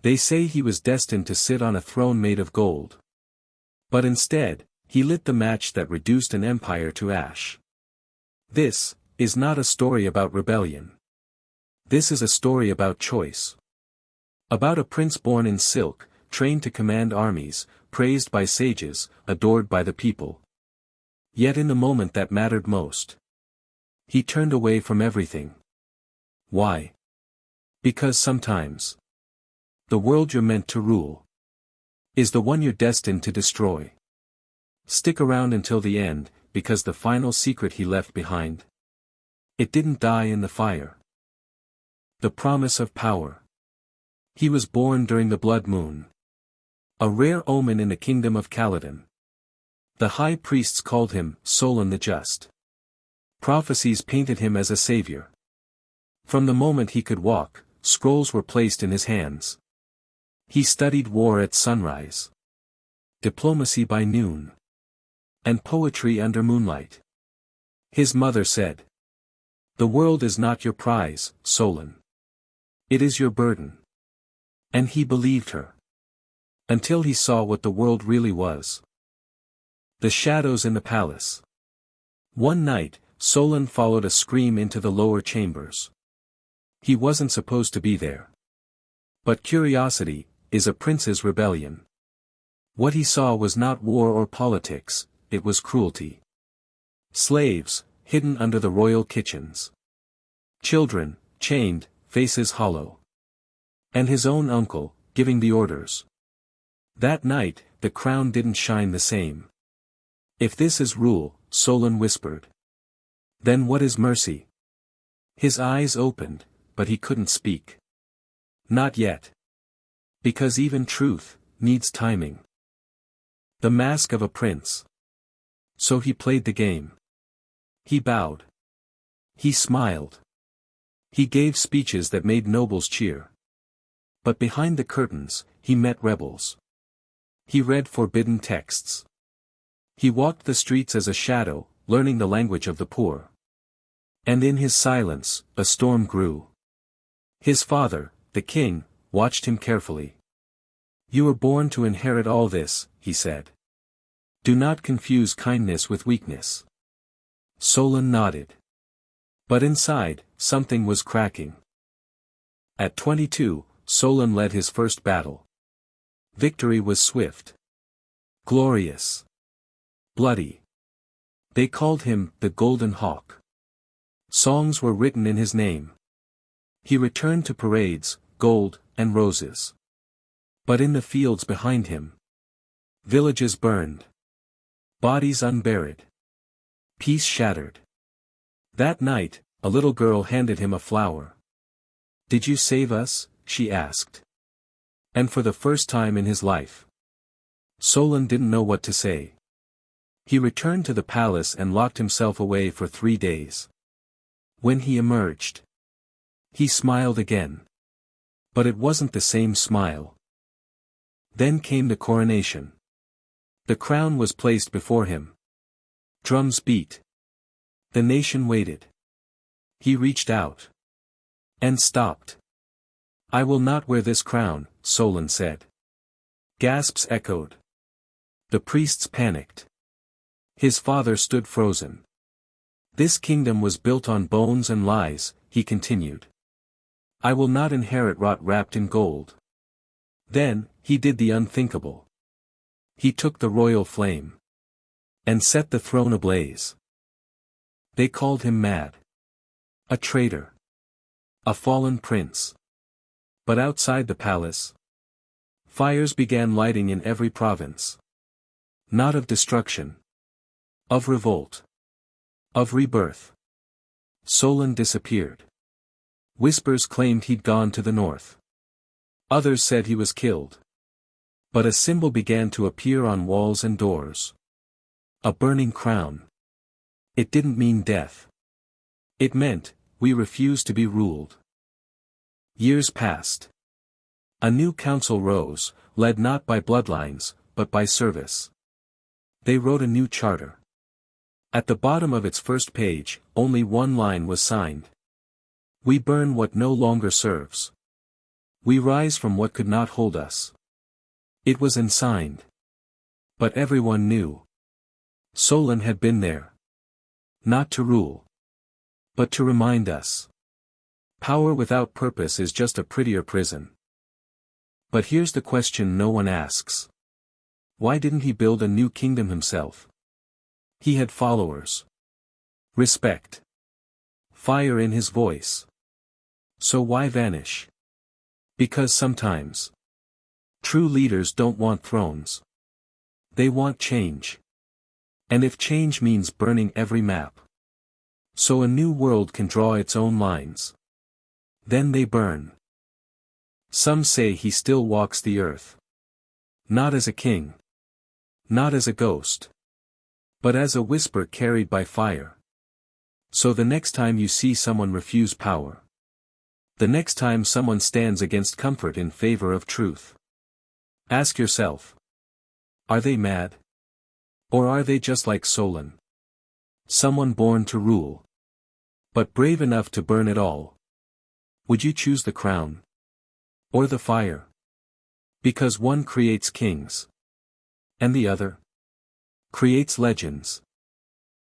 They say he was destined to sit on a throne made of gold. But instead, he lit the match that reduced an empire to ash. This is not a story about rebellion. This is a story about choice. About a prince born in silk, trained to command armies, praised by sages, adored by the people. Yet in the moment that mattered most, he turned away from everything. Why? Because sometimes, the world you're meant to rule is the one you're destined to destroy. Stick around until the end, because the final secret he left behind, it didn't die in the fire. The promise of power. He was born during the blood moon. A rare omen in the kingdom of Caledon. The high priests called him Solon the Just. Prophecies painted him as a savior. From the moment he could walk, scrolls were placed in his hands. He studied war at sunrise, diplomacy by noon, and poetry under moonlight. His mother said, "The world is not your prize, Solon. It is your burden." And he believed her. Until he saw what the world really was. The shadows in the palace. One night, Solon followed a scream into the lower chambers. He wasn't supposed to be there. But curiosity is a prince's rebellion. What he saw was not war or politics, it was cruelty. Slaves, hidden under the royal kitchens. Children, chained, faces hollow. And his own uncle, giving the orders. That night, the crown didn't shine the same. "If this is rule," Solon whispered, "then what is mercy?" His eyes opened, but he couldn't speak. Not yet. Because even truth needs timing. The mask of a prince. So he played the game. He bowed. He smiled. He gave speeches that made nobles cheer. But behind the curtains, he met rebels. He read forbidden texts. He walked the streets as a shadow, learning the language of the poor. And in his silence, a storm grew. His father, the king, watched him carefully. "You were born to inherit all this," he said. "Do not confuse kindness with weakness." Solon nodded. But inside, something was cracking. At 22, Solon led his first battle. Victory was swift. Glorious. Bloody. They called him the Golden Hawk. Songs were written in his name. He returned to parades, gold, and roses. But in the fields behind him, villages burned. Bodies unburied. Peace shattered. That night, a little girl handed him a flower. "Did you save us?" she asked. And for the first time in his life, Solon didn't know what to say. He returned to the palace and locked himself away for 3 days. When he emerged, he smiled again. But it wasn't the same smile. Then came the coronation. The crown was placed before him. Drums beat. The nation waited. He reached out. And stopped. "I will not wear this crown," Solon said. Gasps echoed. The priests panicked. His father stood frozen. "This kingdom was built on bones and lies," he continued. "I will not inherit rot wrapped in gold." Then, he did the unthinkable. He took the royal flame. And set the throne ablaze. They called him mad. A traitor. A fallen prince. But outside the palace, fires began lighting in every province. Not of destruction. Of revolt. Of rebirth. Solon disappeared. Whispers claimed he'd gone to the north. Others said he was killed. But a symbol began to appear on walls and doors. A burning crown. It didn't mean death. It meant, we refuse to be ruled. Years passed. A new council rose, led not by bloodlines, but by service. They wrote a new charter. At the bottom of its first page, only one line was signed. "We burn what no longer serves. We rise from what could not hold us. It was unsigned. But everyone knew. Solon had been there. Not to rule. But to remind us. Power without purpose is just a prettier prison. But here's the question no one asks. Why didn't he build a new kingdom himself? He had followers. Respect. Fire in his voice. So why vanish? Because sometimes true leaders don't want thrones. They want change. And if change means burning every map, so a new world can draw its own lines, then they burn. Some say he still walks the earth. Not as a king. Not as a ghost. But as a whisper carried by fire. So the next time you see someone refuse power, the next time someone stands against comfort in favor of truth, ask yourself, are they mad? Or are they just like Solon? Someone born to rule, but brave enough to burn it all. Would you choose the crown? Or the fire? Because one creates kings. And the other creates legends.